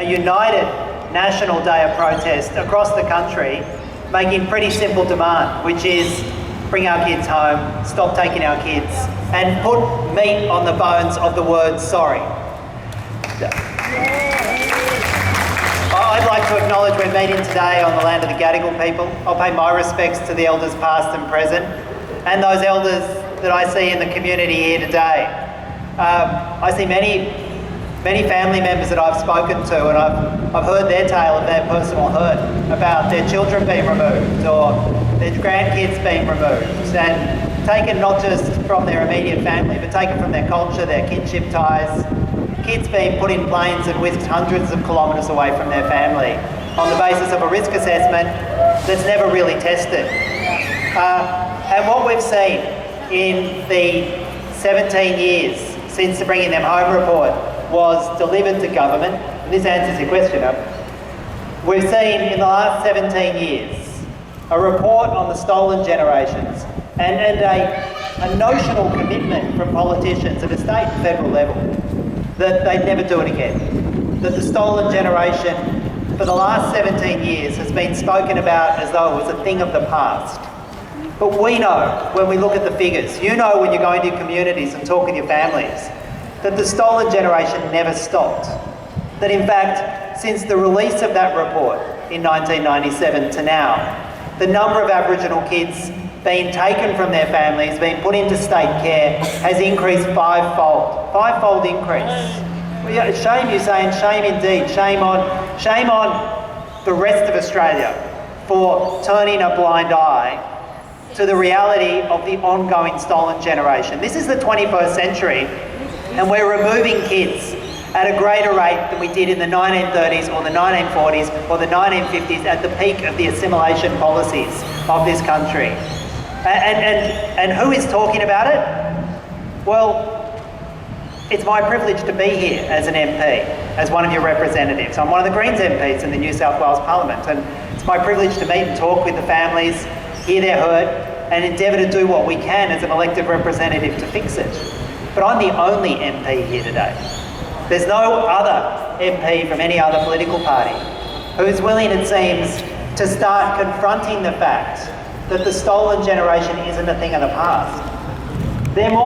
a united national day of protest across the country, making pretty simple demand, which is bring our kids home, stop taking our kids, and put meat on the bones of the word sorry. I'd like to acknowledge we're meeting today on the land of the Gadigal people. I'll pay my respects to the elders past and present, and those elders that I see in the community here today. I see many family members that I've spoken to, and I've heard their tale of their personal hurt about their children being removed or their grandkids being removed, and taken not just from their immediate family, but taken from their culture, their kinship ties. Kids being put in planes and whisked hundreds of kilometres away from their family on the basis of a risk assessment that's never really tested. And what we've seen in the 17 years since the Bringing Them Home report was delivered to government, and this answers your question, we've seen in the last 17 years a report on the stolen generations and a notional commitment from politicians at a state and federal level that they'd never do it again. That the stolen generation for the last 17 years has been spoken about as though it was a thing of the past. But we know when we look at the figures, you know when you're going to your communities and talking to your families, that the stolen generation never stopped. That in fact, since the release of that report in 1997 to now, the number of Aboriginal kids being taken from their families, being put into state care, has increased fivefold. Fivefold increase. Well, yeah, shame, you're saying, shame indeed. Shame on the rest of Australia for turning a blind eye to the reality of the ongoing stolen generation. This is the 21st century, and we're removing kids at a greater rate than we did in the 1930s or the 1940s or the 1950s at the peak of the assimilation policies of this country. And who is talking about it? Well, it's my privilege to be here as an MP, as one of your representatives. I'm one of the Greens MPs in the New South Wales Parliament, and it's my privilege to meet and talk with the families, hear their hurt, and endeavour to do what we can as an elected representative to fix it. But I'm the only MP here today. There's no other MP from any other political party who's willing, it seems, to start confronting the fact that the stolen generation isn't a thing of the past. They're more